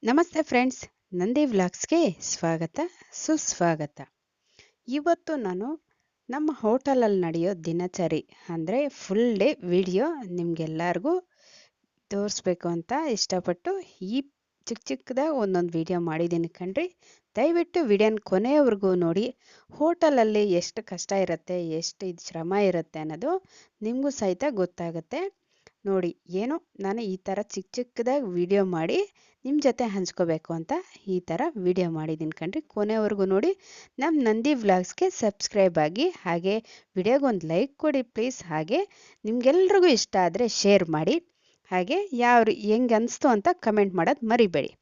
ನಮಸ್ತೆ ಫ್ರೆಂಡ್ಸ್, ನಂದಿ ವ್ಲಾಗ್ಸ್ಗೆ ಸ್ವಾಗತ ಸುಸ್ವಾಗತ. ಇವತ್ತು ನಾನು ನಮ್ಮ ಹೋಟೆಲಲ್ಲಿ ನಡೆಯೋ ದಿನಚರಿ ಅಂದರೆ ಫುಲ್ ಡೇ ವಿಡಿಯೋ ನಿಮಗೆಲ್ಲರಿಗೂ ತೋರಿಸ್ಬೇಕು ಅಂತ ಇಷ್ಟಪಟ್ಟು ಈ ಚಿಕ್ಕದಾಗಿ ಒಂದೊಂದು ವಿಡಿಯೋ ಮಾಡಿದ್ದೀನಿ ಕಣ್ರಿ. ದಯವಿಟ್ಟು ವಿಡಿಯೋನ ಕೊನೆಯವರೆಗೂ ನೋಡಿ. ಹೋಟೆಲಲ್ಲಿ ಎಷ್ಟು ಕಷ್ಟ ಇರುತ್ತೆ, ಎಷ್ಟು ಶ್ರಮ ಇರುತ್ತೆ ಅನ್ನೋದು ನಿಮಗೂ ಸಹಿತ ಗೊತ್ತಾಗುತ್ತೆ. ನೋಡಿ, ಏನೋ ನಾನು ಈ ಥರ ಚಿಕ್ಕದಾಗಿ ವಿಡಿಯೋ ಮಾಡಿ ನಿಮ್ಮ ಜೊತೆ ಹಂಚ್ಕೋಬೇಕು ಅಂತ ಈ ಥರ ವಿಡಿಯೋ ಮಾಡಿದ್ದೀನಿ ಕಣ್ರಿ. ಕೊನೆವರೆಗೂ ನೋಡಿ. ನಮ್ಮ ನಂದಿ ವ್ಲಾಗ್ಸ್ಗೆ ಸಬ್ಸ್ಕ್ರೈಬ್ ಆಗಿ, ಹಾಗೆ ವಿಡಿಯೋಗೆ ಒಂದು ಲೈಕ್ ಕೊಡಿ ಪ್ಲೀಸ್. ಹಾಗೆ ನಿಮ್ಗೆಲ್ರಿಗೂ ಇಷ್ಟ ಆದರೆ ಶೇರ್ ಮಾಡಿ. ಹಾಗೆ ಹೆಂಗೆ ಅನಿಸ್ತು ಅಂತ ಕಮೆಂಟ್ ಮಾಡೋದು ಮರಿಬೇಡಿ.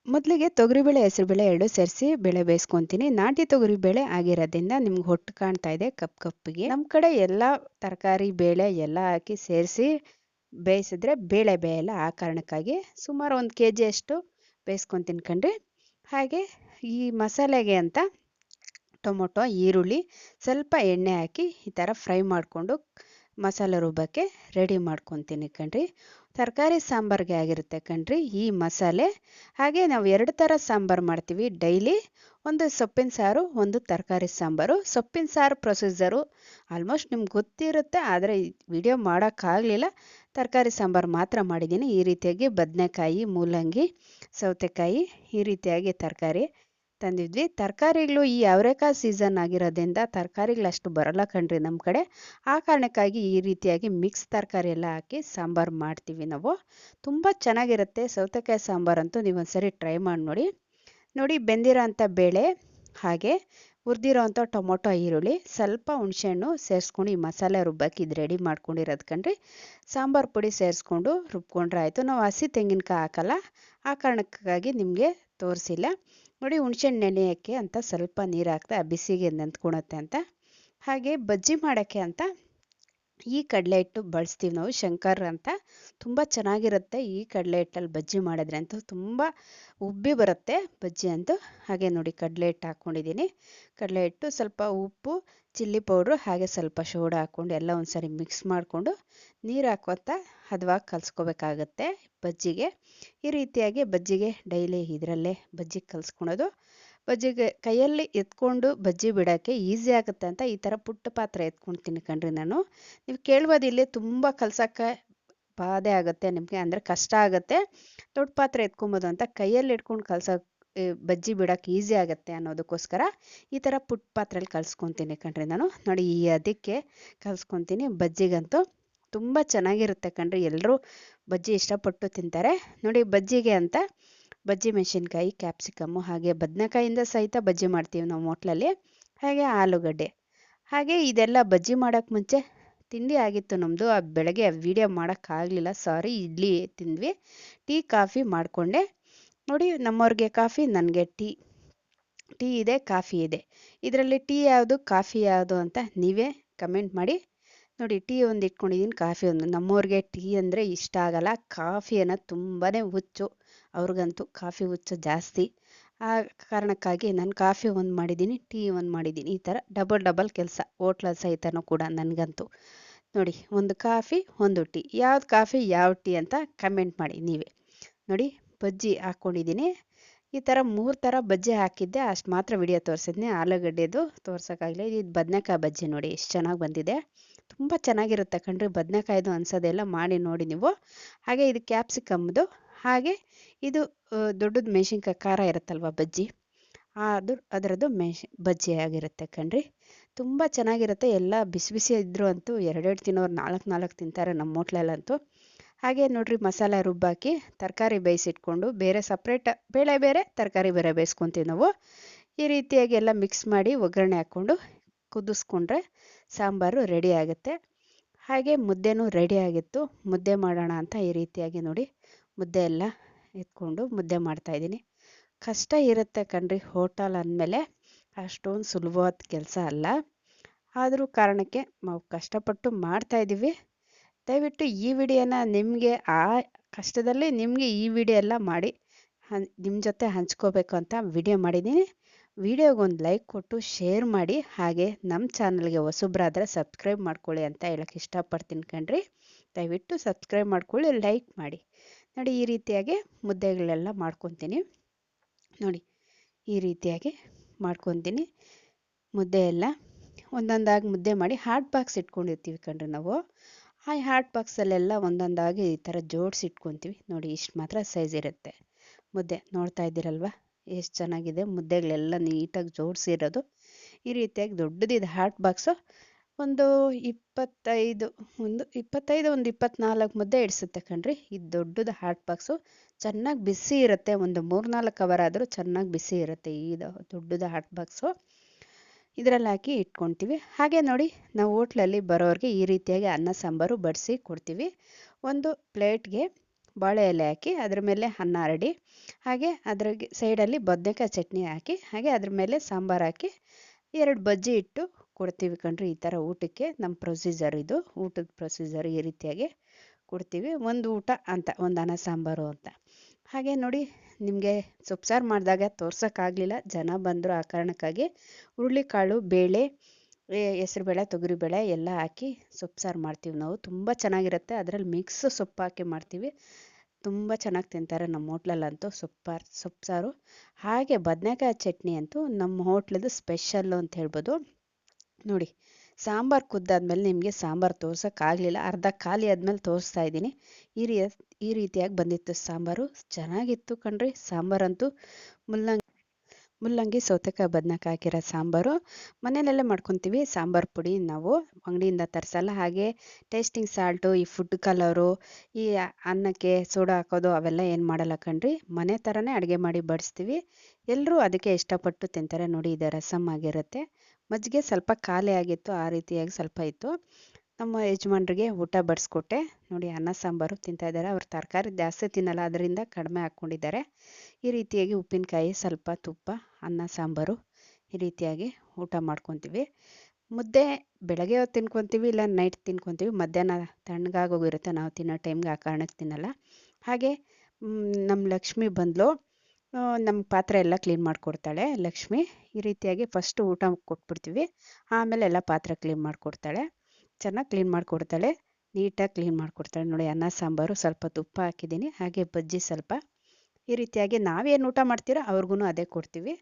ಮೊದಲಿಗೆ ತೊಗರಿಬೇಳೆ ಹೆಸರುಬೇಳೆ ಎರಡು ಸೇರಿಸಿ ಬೇಳೆ ಬೇಯಿಸ್ಕೊತೀನಿ. ನಾಟಿ ತೊಗರಿಬೇಳೆ ಆಗಿರೋದ್ರಿಂದ ನಿಮ್ಗೆ ಹೊಟ್ಟು ಕಾಣ್ತಾ ಇದೆ ಕಪ್ಪಿಗೆ. ನಮ್ಮ ಕಡೆ ಎಲ್ಲ ತರಕಾರಿ ಬೇಳೆ ಎಲ್ಲ ಹಾಕಿ ಸೇರಿಸಿ ಬೇಯಿಸಿದ್ರೆ ಬೇಳೆ ಬೇಯಲ್ಲ. ಆ ಕಾರಣಕ್ಕಾಗಿ ಸುಮಾರು 1 kg ಅಷ್ಟು ಬೇಯಿಸ್ಕೊತೀನಿ ಕಣ್ರಿ. ಹಾಗೆ ಈ ಮಸಾಲೆಗೆ ಅಂತ ಟೊಮೊಟೊ, ಈರುಳ್ಳಿ, ಸ್ವಲ್ಪ ಎಣ್ಣೆ ಹಾಕಿ ಈ ಥರ ಫ್ರೈ ಮಾಡಿಕೊಂಡು ಮಸಾಲೆ ರುಬ್ಬಕ್ಕೆ ರೆಡಿ ಮಾಡ್ಕೊತೀನಿ ಕಣ್ರಿ. ತರಕಾರಿ ಸಾಂಬಾರಿಗೆ ಆಗಿರುತ್ತೆ ಕಣ್ರಿ ಈ ಮಸಾಲೆ. ಹಾಗೆ ನಾವು 2 ಥರ ಸಾಂಬಾರು ಮಾಡ್ತೀವಿ ಡೈಲಿ. ಒಂದು ಸೊಪ್ಪಿನ ಸಾರು, ಒಂದು ತರಕಾರಿ ಸಾಂಬಾರು. ಸೊಪ್ಪಿನ ಸಾರು ಪ್ರೊಸೀಜರು ಆಲ್ಮೋಸ್ಟ್ ನಿಮ್ಗೆ ಗೊತ್ತಿರುತ್ತೆ, ಆದರೆ ವಿಡಿಯೋ ಮಾಡೋಕ್ಕಾಗಲಿಲ್ಲ. ತರಕಾರಿ ಸಾಂಬಾರು ಮಾತ್ರ ಮಾಡಿದ್ದೀನಿ. ಈ ರೀತಿಯಾಗಿ ಬದನೆಕಾಯಿ, ಮೂಲಂಗಿ, ಸೌತೆಕಾಯಿ ಈ ರೀತಿಯಾಗಿ ತರಕಾರಿ ತಂದಿದ್ವಿ. ತರಕಾರಿಗಳು ಈ ಅವರೆಕಾಯಿ ಸೀಸನ್ ಆಗಿರೋದ್ರಿಂದ ತರಕಾರಿಗಳು ಅಷ್ಟು ಬರೋಲ್ಲ ಕಣ್ರಿ ನಮ್ಮ ಕಡೆ. ಆ ಕಾರಣಕ್ಕಾಗಿ ಈ ರೀತಿಯಾಗಿ ಮಿಕ್ಸ್ ತರಕಾರಿ ಎಲ್ಲ ಹಾಕಿ ಸಾಂಬಾರು ಮಾಡ್ತೀವಿ ನಾವು. ತುಂಬ ಚೆನ್ನಾಗಿರುತ್ತೆ ಸೌತೆಕಾಯಿ ಸಾಂಬಾರಂತೂ. ನೀವೊಂದ್ಸರಿ ಟ್ರೈ ಮಾಡಿ ನೋಡಿ. ನೋಡಿ, ಬೆಂದಿರೋ ಅಂಥ ಬೇಳೆ, ಹಾಗೆ ಹುರಿದಿರೋ ಅಂಥ ಟೊಮೊಟೊ, ಈರುಳ್ಳಿ, ಸ್ವಲ್ಪ ಹುಣಸೆಹಣ್ಣು ಸೇರಿಸ್ಕೊಂಡು ಈ ಮಸಾಲೆ ರುಬ್ಬಕ್ಕೆ ಇದು ರೆಡಿ ಮಾಡ್ಕೊಂಡಿರೋದು ಕಣ್ರಿ. ಸಾಂಬಾರು ಪುಡಿ ಸೇರಿಸ್ಕೊಂಡು ರುಬ್ಕೊಂಡ್ರೆ ಆಯಿತು. ನಾವು ಹಸಿ ತೆಂಗಿನಕಾಯಿ ಹಾಕಲ್ಲ, ಆ ಕಾರಣಕ್ಕಾಗಿ ನಿಮಗೆ ತೋರಿಸಿಲ್ಲ. ನೋಡಿ, ಹುಣಸೆಹಣ್ಣು ನೆನೆಯೋಕ್ಕೆ ಅಂತ ಸ್ವಲ್ಪ ನೀರು ಹಾಕ್ದೆ, ಆ ಬಿಸಿಗೆ ನೆಂತ್ಕೊಳತ್ತೆ ಅಂತ. ಹಾಗೆ ಬಜ್ಜಿ ಮಾಡೋಕ್ಕೆ ಅಂತ ಈ ಕಡಲೆ ಹಿಟ್ಟು ಬಳಸ್ತೀವಿ ನಾವು, ಶಂಕರ್ ಅಂತ. ತುಂಬ ಚೆನ್ನಾಗಿರುತ್ತೆ ಈ ಕಡಲೆ ಹಿಟ್ಟಲ್ಲಿ ಬಜ್ಜಿ ಮಾಡಿದ್ರೆ ಅಂತೂ. ತುಂಬ ಉಬ್ಬಿ ಬರುತ್ತೆ ಬಜ್ಜಿ ಅಂತೂ. ಹಾಗೆ ನೋಡಿ, ಕಡಲೆ ಹಿಟ್ಟು ಹಾಕ್ಕೊಂಡಿದ್ದೀನಿ. ಕಡಲೆ ಹಿಟ್ಟು, ಸ್ವಲ್ಪ ಉಪ್ಪು, ಚಿಲ್ಲಿ ಪೌಡ್ರು, ಹಾಗೆ ಸ್ವಲ್ಪ ಸೋಡಾ ಹಾಕ್ಕೊಂಡು ಎಲ್ಲ ಒಂದ್ಸರಿ ಮಿಕ್ಸ್ ಮಾಡಿಕೊಂಡು ನೀರು ಹಾಕೋತಾ ಹದವಾಗಿ ಕಲಿಸ್ಕೋಬೇಕಾಗತ್ತೆ ಬಜ್ಜಿಗೆ. ಈ ರೀತಿಯಾಗಿ ಬಜ್ಜಿಗೆ ಡೈಲಿ ಇದರಲ್ಲೇ ಬಜ್ಜಿ ಕಲಿಸ್ಕೊಳೋದು. ಬಜ್ಜಿಗೆ ಕೈಯಲ್ಲಿ ಎತ್ಕೊಂಡು ಬಜ್ಜಿ ಬಿಡೋಕ್ಕೆ ಈಸಿ ಆಗುತ್ತೆ ಅಂತ ಈ ಥರ ಪುಟ್ಟ ಪಾತ್ರೆ ಎತ್ಕೊಳ್ತೀನಿ ಕಣ್ರಿ ನಾನು. ನೀವು ಕೇಳ್ಬೋದು, ಇಲ್ಲಿ ತುಂಬ ಕಲ್ಸೋಕ್ಕೆ ಬಾಧೆ ಆಗುತ್ತೆ ನಿಮಗೆ, ಅಂದರೆ ಕಷ್ಟ ಆಗುತ್ತೆ. ದೊಡ್ಡ ಪಾತ್ರೆ ಎತ್ಕೊಬೋದು ಅಂತ ಕೈಯಲ್ಲಿ ಇಟ್ಕೊಂಡು ಕಲ್ಸೋಕೆ ಬಜ್ಜಿ ಬಿಡೋಕೆ ಈಸಿ ಆಗುತ್ತೆ ಅನ್ನೋದಕ್ಕೋಸ್ಕರ ಈ ಥರ ಪುಟ್ಟ ಪಾತ್ರೆಯಲ್ಲಿ ಕಲ್ಸ್ಕೊತೀನಿ ಕಣ್ರಿ ನಾನು. ನೋಡಿ, ಈ ಅದಕ್ಕೆ ಕಲ್ಸ್ಕೊತೀನಿ. ಬಜ್ಜಿಗಂತೂ ತುಂಬ ಚೆನ್ನಾಗಿರುತ್ತೆ ಕಣ್ರಿ. ಎಲ್ಲರೂ ಬಜ್ಜಿ ಇಷ್ಟಪಟ್ಟು ತಿಂತಾರೆ. ನೋಡಿ, ಬಜ್ಜಿಗೆ ಅಂತ ಬಜ್ಜಿ ಮೆಣಸಿನ್ಕಾಯಿ, ಕ್ಯಾಪ್ಸಿಕಮ್ಮು, ಹಾಗೆ ಬದನೆಕಾಯಿಂದ ಸಹಿತ ಬಜ್ಜಿ ಮಾಡ್ತೀವಿ ನಾವು ಹೋಟ್ಲಲ್ಲಿ. ಹಾಗೆ ಆಲೂಗಡ್ಡೆ. ಹಾಗೆ ಇದೆಲ್ಲ ಬಜ್ಜಿ ಮಾಡೋಕ್ಕೆ ಮುಂಚೆ ತಿಂಡಿ ಆಗಿತ್ತು ನಮ್ಮದು. ಬೆಳಗ್ಗೆ ವಿಡಿಯೋ ಮಾಡೋಕ್ಕಾಗಲಿಲ್ಲ, ಸಾರಿ. ಇಡ್ಲಿ ತಿಂದ್ವಿ. ಟೀ ಕಾಫಿ ಮಾಡಿಕೊಂಡೆ. ನೋಡಿ, ನಮ್ಮವ್ರಿಗೆ ಕಾಫಿ, ನನಗೆ ಟೀ ಇದೆ, ಕಾಫಿ ಇದೆ. ಇದರಲ್ಲಿ ಟೀ ಯಾವುದು, ಕಾಫಿ ಯಾವುದು ಅಂತ ನೀವೇ ಕಮೆಂಟ್ ಮಾಡಿ. ನೋಡಿ, ಟೀ ಒಂದು ಇಟ್ಕೊಂಡಿದ್ದೀನಿ, ಕಾಫಿ ಒಂದು. ನಮ್ಮವ್ರಿಗೆ ಟೀ ಅಂದರೆ ಇಷ್ಟ ಆಗಲ್ಲ, ಕಾಫಿ ಅನ್ನೋದು ತುಂಬಾ ಹುಚ್ಚು. ಅವ್ರಿಗಂತೂ ಕಾಫಿ ಹುಚ್ಚು ಜಾಸ್ತಿ. ಆ ಕಾರಣಕ್ಕಾಗಿ ನಾನು ಕಾಫಿ ಒಂದು ಮಾಡಿದ್ದೀನಿ, ಟೀ ಒಂದು ಮಾಡಿದ್ದೀನಿ. ಈ ಥರ ಡಬಲ್ ಕೆಲಸ ಹೋಟ್ಲಲ್ಲಿ ಸಹಿತನೂ ಕೂಡ ನನಗಂತೂ. ನೋಡಿ, ಒಂದು ಕಾಫಿ, ಒಂದು ಟೀ. ಯಾವ್ದು ಕಾಫಿ, ಯಾವ ಟೀ ಅಂತ ಕಮೆಂಟ್ ಮಾಡಿ ನೀವೇ. ನೋಡಿ, ಬಜ್ಜಿ ಹಾಕ್ಕೊಂಡಿದ್ದೀನಿ. ಈ ಥರ 3 ಥರ ಬಜ್ಜಿ ಹಾಕಿದ್ದೆ, ಅಷ್ಟು ಮಾತ್ರ ವಿಡಿಯೋ ತೋರಿಸಿದ್ನಿ. ಆಲೂಗಡ್ಡೆದು ತೋರ್ಸೋಕ್ಕಾಗಲಿ. ಇದು ಬದನೆಕಾಯಿ ಬಜ್ಜಿ ನೋಡಿ ಎಷ್ಟು ಚೆನ್ನಾಗಿ ಬಂದಿದೆ. ತುಂಬ ಚೆನ್ನಾಗಿರುತ್ತೆ ಕಣ್ರಿ. ಬದನೆಕಾಯ್ದು ಅನ್ಸೋದೆಲ್ಲ ಮಾಡಿ ನೋಡಿ ನೀವು. ಹಾಗೆ ಇದು ಕ್ಯಾಪ್ಸಿಕಮ್ದು, ಹಾಗೆ ಇದು ದೊಡ್ಡದು ಮೆಣಸಿನ್ಕಾಯಿ ಖಾರ ಇರುತ್ತಲ್ವ ಬಜ್ಜಿ, ಅದರದ್ದು ಬಜ್ಜಿ ಆಗಿರುತ್ತೆ ಕಣ್ರಿ. ತುಂಬ ಚೆನ್ನಾಗಿರುತ್ತೆ. ಎಲ್ಲ ಬಿಸಿ ಬಿಸಿ ಇದ್ದರೂ ಅಂತೂ 2 ತಿನ್ನೋರು 4 ತಿಂತಾರೆ ನಮ್ಮ ಹೋಟ್ಲಲ್ಲಂತೂ. ಹಾಗೆ ನೋಡ್ರಿ, ಮಸಾಲೆ ರುಬ್ಬಾಕಿ ತರಕಾರಿ ಬೇಯಿಸಿಟ್ಕೊಂಡು ಬೇರೆ ಸಪ್ರೇಟ್ ಬೇಳೆ ಬೇರೆ, ತರಕಾರಿ ಬೇರೆ ಬೇಯಿಸ್ಕೊತೀವಿ ನಾವು. ಈ ರೀತಿಯಾಗಿ ಎಲ್ಲ ಮಿಕ್ಸ್ ಮಾಡಿ ಒಗ್ಗರಣೆ ಹಾಕ್ಕೊಂಡು ಕುದಿಸ್ಕೊಂಡ್ರೆ ಸಾಂಬಾರು ರೆಡಿ ಆಗುತ್ತೆ. ಹಾಗೆ ಮುದ್ದೆನೂ ರೆಡಿ ಆಗಿತ್ತು. ಮುದ್ದೆ ಮಾಡೋಣ ಅಂತ ಈ ರೀತಿಯಾಗಿ ನೋಡಿ ಮುದ್ದೆ ಎಲ್ಲ ಎತ್ಕೊಂಡು ಮುದ್ದೆ ಮಾಡ್ತಾಯಿದ್ದೀನಿ. ಕಷ್ಟ ಇರುತ್ತೆ ಕಣ್ರಿ, ಹೋಟೆಲ್ ಅಂದಮೇಲೆ ಅಷ್ಟೊಂದು ಸುಲಭವಾದ ಕೆಲಸ ಅಲ್ಲ. ಆದರೂ ಕಾರಣಕ್ಕೆ ನಾವು ಕಷ್ಟಪಟ್ಟು ಮಾಡ್ತಾಯಿದ್ದೀವಿ. ದಯವಿಟ್ಟು ಈ ವಿಡಿಯೋನ ನಿಮಗೆ, ಆ ಕಷ್ಟದಲ್ಲಿ ನಿಮಗೆ ಈ ವಿಡಿಯೋ ಎಲ್ಲ ಮಾಡಿ ನಿಮ್ಮ ಜೊತೆ ಹಂಚ್ಕೋಬೇಕು ಅಂತ ವಿಡಿಯೋ ಮಾಡಿದ್ದೀನಿ. ವಿಡಿಯೋಗೊಂದು ಲೈಕ್ ಕೊಟ್ಟು ಶೇರ್ ಮಾಡಿ. ಹಾಗೆ ನಮ್ಮ ಚಾನಲ್ಗೆ ಹೊಸಬ್ರಾದರೆ ಸಬ್ಸ್ಕ್ರೈಬ್ ಮಾಡ್ಕೊಳ್ಳಿ ಅಂತ ಹೇಳೋಕ್ಕೆ ಇಷ್ಟಪಡ್ತೀನಿ ಕಣ್ರಿ. ದಯವಿಟ್ಟು ಸಬ್ಸ್ಕ್ರೈಬ್ ಮಾಡ್ಕೊಳ್ಳಿ, ಲೈಕ್ ಮಾಡಿ. ನೋಡಿ ಈ ರೀತಿಯಾಗಿ ಮುದ್ದೆಗಳೆಲ್ಲ ಮಾಡ್ಕೊತೀನಿ. ನೋಡಿ ಈ ರೀತಿಯಾಗಿ ಮಾಡ್ಕೊತೀನಿ ಮುದ್ದೆ ಎಲ್ಲ. ಒಂದೊಂದಾಗಿ ಮುದ್ದೆ ಮಾಡಿ ಹಾಟ್ ಬಾಕ್ಸ್ ಇಟ್ಕೊಂಡಿರ್ತೀವಿ ಕಣ್ರಿ ನಾವು. ಆ ಹಾಟ್ ಬಾಕ್ಸಲ್ಲೆಲ್ಲ ಒಂದೊಂದಾಗಿ ಈ ಥರ ಜೋಡಿಸಿ ಇಟ್ಕೊತೀವಿ. ನೋಡಿ ಇಷ್ಟು ಮಾತ್ರ ಸೈಜ್ ಇರುತ್ತೆ ಮುದ್ದೆ. ನೋಡ್ತಾ ಇದ್ದೀರಲ್ವ ಎಷ್ಟು ಚೆನ್ನಾಗಿದೆ ಮುದ್ದೆಗಳೆಲ್ಲ ನೀಟಾಗಿ ಜೋಡಿಸಿರೋದು. ಈ ರೀತಿಯಾಗಿ ದೊಡ್ಡದಿದೆ ಹಾಟ್ ಬಾಕ್ಸು. ಒಂದು 25 ಒಂದು 24 ಮುದ್ದೆ ಇಡಿಸುತ್ತೆ ಕಣ್ರಿ. ಇದು ದೊಡ್ಡದು ಹಾಟ್ ಬಾಕ್ಸು. ಚೆನ್ನಾಗಿ ಬಿಸಿ ಇರುತ್ತೆ. ಒಂದು 3-4 ಅವರ್ ಆದರೂ ಚೆನ್ನಾಗಿ ಬಿಸಿ ಇರುತ್ತೆ ಈ ದೊಡ್ಡದು ಹಾಟ್ ಬಾಕ್ಸು. ಇದರಲ್ಲಿ ಹಾಕಿ ಇಟ್ಕೊತೀವಿ. ಹಾಗೆ ನೋಡಿ ನಾವು ಹೋಟ್ಲಲ್ಲಿ ಬರೋರಿಗೆ ಈ ರೀತಿಯಾಗಿ ಅನ್ನ ಸಾಂಬಾರು ಬಡಿಸಿ ಕೊಡ್ತೀವಿ. ಒಂದು ಪ್ಲೇಟ್ಗೆ ಬಾಳೆ ಎಲೆ ಹಾಕಿ ಅದ್ರ ಮೇಲೆ ಅನ್ನ ಹರಡಿ, ಹಾಗೆ ಅದ್ರಾಗೆ ಸೈಡಲ್ಲಿ ಬದನೆಕಾಯಿ ಚಟ್ನಿ ಹಾಕಿ, ಹಾಗೆ ಅದ್ರ ಮೇಲೆ ಸಾಂಬಾರು ಹಾಕಿ 2 ಬಜ್ಜಿ ಇಟ್ಟು ಕೊಡ್ತೀವಿ ಕಣ್ರಿ. ಈ ಥರ ಊಟಕ್ಕೆ ನಮ್ಮ ಪ್ರೊಸೀಜರ್ ಇದು. ಊಟದ ಪ್ರೊಸೀಜರ್ ಈ ರೀತಿಯಾಗಿ ಕೊಡ್ತೀವಿ. ಒಂದು ಊಟ ಅಂತ, ಒಂದು ಅನ್ನ ಸಾಂಬಾರು ಅಂತ. ಹಾಗೆ ನೋಡಿ ನಿಮಗೆ ಸೊಪ್ಸಾರು ಮಾಡಿದಾಗ ತೋರ್ಸೋಕ್ಕಾಗಲಿಲ್ಲ, ಜನ ಬಂದರು. ಆ ಕಾರಣಕ್ಕಾಗಿ ಹುರುಳಿಕಾಳು, ಬೇಳೆ, ಹೆಸರುಬೇಳೆ, ತೊಗರಿಬೇಳೆ ಎಲ್ಲ ಹಾಕಿ ಸೊಪ್ಸಾರು ಮಾಡ್ತೀವಿ ನಾವು. ತುಂಬ ಚೆನ್ನಾಗಿರುತ್ತೆ. ಅದರಲ್ಲಿ ಮಿಕ್ಸ್ ಸೊಪ್ಪು ಹಾಕಿ ಮಾಡ್ತೀವಿ. ತುಂಬ ಚೆನ್ನಾಗಿ ತಿಂತಾರೆ ನಮ್ಮ ಹೋಟ್ಲಲ್ಲಂತೂ ಸೊಪ್ಸಾರು. ಹಾಗೆ ಬದನೆಕಾಯಿ ಚಟ್ನಿ ಅಂತೂ ನಮ್ಮ ಹೋಟ್ಲದ್ದು ಸ್ಪೆಷಲ್ಲು ಅಂತ ಹೇಳ್ಬೋದು. ನೋಡಿ ಸಾಂಬಾರು ಕುದ್ದಾದ್ಮೇಲೆ ನಿಮಗೆ ಸಾಂಬಾರು ತೋರ್ಸೋಕ್ಕಾಗಲಿಲ್ಲ, ಅರ್ಧ ಖಾಲಿ ಆದಮೇಲೆ ತೋರಿಸ್ತಾ ಇದ್ದೀನಿ. ಈ ರೀತಿಯಾಗಿ ಬಂದಿತ್ತು ಸಾಂಬಾರು. ಚೆನ್ನಾಗಿತ್ತು ಕಣ್ರಿ ಸಾಂಬಾರಂತೂ. ಮುಲ್ಲಂಗಿ ಸೌತೆಕಾಯಿ ಬದನೆಕಾಯಿ ಹಾಕಿರೋ ಸಾಂಬಾರು. ಮನೆಯಲ್ಲೇ ಮಾಡ್ಕೊತೀವಿ ಸಾಂಬಾರು ಪುಡಿ, ನಾವು ಅಂಗಡಿಯಿಂದ ತರಿಸಲ್ಲ. ಹಾಗೆ ಟೇಸ್ಟಿಂಗ್ ಸಾಲ್ಟು, ಈ ಫುಡ್ ಕಲರು, ಈ ಅನ್ನಕ್ಕೆ ಸೋಡಾ ಹಾಕೋದು ಅವೆಲ್ಲ ಏನು ಮಾಡಲ್ಲ ಕಣ್ರಿ. ಮನೆ ಥರನೇ ಅಡುಗೆ ಮಾಡಿ ಬಡಿಸ್ತೀವಿ. ಎಲ್ಲರೂ ಅದಕ್ಕೆ ಇಷ್ಟಪಟ್ಟು ತಿಂತಾರೆ. ನೋಡಿ ಇದು ರಸಮ್ ಆಗಿರುತ್ತೆ. ಮಜ್ಜಿಗೆ ಸ್ವಲ್ಪ ಖಾಲಿ ಆಗಿತ್ತು, ಆ ರೀತಿಯಾಗಿ ಸ್ವಲ್ಪ ಇತ್ತು. ನಮ್ಮ ಯಜಮಾನ್ರಿಗೆ ಊಟ ಬಡಿಸ್ಕೊಟ್ಟೆ. ನೋಡಿ ಅನ್ನ ಸಾಂಬಾರು ತಿಂತಾಯಿದ್ದಾರೆ. ಅವ್ರು ತರಕಾರಿ ಜಾಸ್ತಿ ತಿನ್ನಲ್ಲ, ಅದರಿಂದ ಕಡಿಮೆ ಹಾಕ್ಕೊಂಡಿದ್ದಾರೆ. ಈ ರೀತಿಯಾಗಿ ಉಪ್ಪಿನಕಾಯಿ, ಸ್ವಲ್ಪ ತುಪ್ಪ, ಅನ್ನ ಸಾಂಬಾರು ಈ ರೀತಿಯಾಗಿ ಊಟ ಮಾಡ್ಕೊತೀವಿ. ಮುದ್ದೆ ಬೆಳಗ್ಗೆ ಹೊತ್ತು ತಿನ್ಕೊತೀವಿ, ಇಲ್ಲ ನೈಟ್ ತಿನ್ಕೊತೀವಿ. ಮಧ್ಯಾಹ್ನ ತಣ್ಣಗಾಗೋಗಿರುತ್ತೆ ನಾವು ತಿನ್ನೋ ಟೈಮ್ಗೆ, ಆ ಕಾರಣಕ್ಕೆ ತಿನ್ನಲ್ಲ. ಹಾಗೆ ನಮ್ಮ ಲಕ್ಷ್ಮಿ ಬಂದಳು. ನಮ್ಮ ಪಾತ್ರೆ ಎಲ್ಲ ಕ್ಲೀನ್ ಮಾಡಿಕೊಡ್ತಾಳೆ ಲಕ್ಷ್ಮಿ. ಈ ರೀತಿಯಾಗಿ ಫಸ್ಟು ಊಟ ಕೊಟ್ಬಿಡ್ತೀವಿ, ಆಮೇಲೆ ಎಲ್ಲ ಪಾತ್ರೆ ಕ್ಲೀನ್ ಮಾಡಿಕೊಡ್ತಾಳೆ. ಚೆನ್ನಾಗಿ ಕ್ಲೀನ್ ಮಾಡಿಕೊಡ್ತಾಳೆ, ನೀಟಾಗಿ ಕ್ಲೀನ್ ಮಾಡಿಕೊಡ್ತಾಳೆ. ನೋಡಿ ಅನ್ನ ಸಾಂಬಾರು, ಸ್ವಲ್ಪ ತುಪ್ಪ ಹಾಕಿದ್ದೀನಿ, ಹಾಗೆ ಬಜ್ಜಿ ಸ್ವಲ್ಪ. ಈ ರೀತಿಯಾಗಿ ನಾವೇನು ಊಟ ಮಾಡ್ತೀರೋ ಅವ್ರಿಗೂ ಅದೇ ಕೊಡ್ತೀವಿ.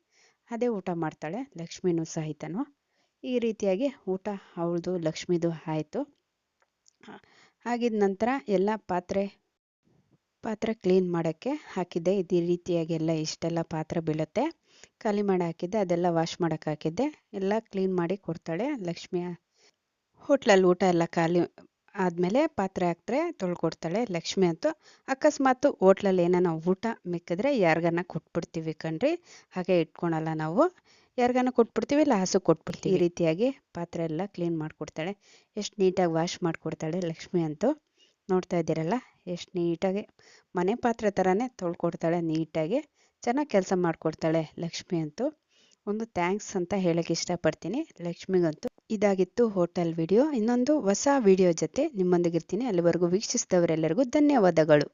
ಅದೇ ಊಟ ಮಾಡ್ತಾಳೆ ಲಕ್ಷ್ಮಿನೂ ಸಹಿತನೂ. ಈ ರೀತಿಯಾಗಿ ಊಟ ಅವಳದು ಲಕ್ಷ್ಮಿದು ಆಯಿತು. ಆಗಿದ ನಂತರ ಎಲ್ಲ ಪಾತ್ರೆ ಕ್ಲೀನ್ ಮಾಡೋಕ್ಕೆ ಹಾಕಿದ್ದೆ. ಈ ರೀತಿಯಾಗಿ ಎಲ್ಲ ಇಷ್ಟೆಲ್ಲ ಪಾತ್ರೆ ಬೀಳುತ್ತೆ, ಖಾಲಿ ಮಾಡಿ ಹಾಕಿದ್ದೆ. ಅದೆಲ್ಲ ವಾಶ್ ಮಾಡೋಕ್ಕೆ ಹಾಕಿದ್ದೆ. ಎಲ್ಲ ಕ್ಲೀನ್ ಮಾಡಿ ಕೊಡ್ತಾಳೆ ಲಕ್ಷ್ಮಿ. ಹೋಟ್ಲಲ್ಲಿ ಊಟ ಎಲ್ಲ ಖಾಲಿ ಆದಮೇಲೆ ಪಾತ್ರೆ ಹಾಕ್ತಾರೆ, ತೊಳ್ಕೊಡ್ತಾಳೆ ಲಕ್ಷ್ಮಿ ಅಂತೂ. ಅಕಸ್ಮಾತು ಹೋಟ್ಲಲ್ಲಿ ಏನಾನ ಊಟ ಮಿಕ್ಕಿದ್ರೆ ಯಾರಿಗಾನ ಕೊಟ್ಬಿಡ್ತೀವಿ ಕಣ್ರಿ. ಹಾಗೆ ಇಟ್ಕೊಳಲ್ಲ ನಾವು, ಯಾರಿಗಾನ ಕೊಟ್ಬಿಡ್ತೀವಿ, ಇಲ್ಲ ಹಸು ಕೊಟ್ಬಿಡ್ತೀವಿ. ಈ ರೀತಿಯಾಗಿ ಪಾತ್ರೆ ಎಲ್ಲ ಕ್ಲೀನ್ ಮಾಡಿಕೊಡ್ತಾಳೆ. ಎಷ್ಟು ನೀಟಾಗಿ ವಾಶ್ ಮಾಡಿಕೊಡ್ತಾಳೆ ಲಕ್ಷ್ಮಿ ಅಂತೂ. ನೋಡ್ತಾ ಇದ್ದೀರಲ್ಲ ಎಷ್ಟು ನೀಟಾಗಿ ಮನೆ ಪಾತ್ರೆ ಥರನೇ ತೊಳ್ಕೊಡ್ತಾಳೆ ನೀಟಾಗಿ. ಚೆನ್ನಾಗಿ ಕೆಲಸ ಮಾಡಿಕೊಡ್ತಾಳೆ ಲಕ್ಷ್ಮಿ ಅಂತೂ. ಒಂದು ಥ್ಯಾಂಕ್ಸ್ ಅಂತ ಹೇಳಕ್ಕೆ ಇಷ್ಟಪಡ್ತೀನಿ ಲಕ್ಷ್ಮಿಗಂತೂ. ಇದಾಗಿತ್ತು ಹೋಟೆಲ್ ವಿಡಿಯೋ. ಇನ್ನೊಂದು ಹೊಸ ವಿಡಿಯೋ ಜೊತೆ ನಿಮ್ಮೊಂದಿಗಿರ್ತೀನಿ. ಅಲ್ಲಿವರೆಗೂ ವೀಕ್ಷಿಸಿದವರೆಲ್ಲರಿಗೂ ಧನ್ಯವಾದಗಳು.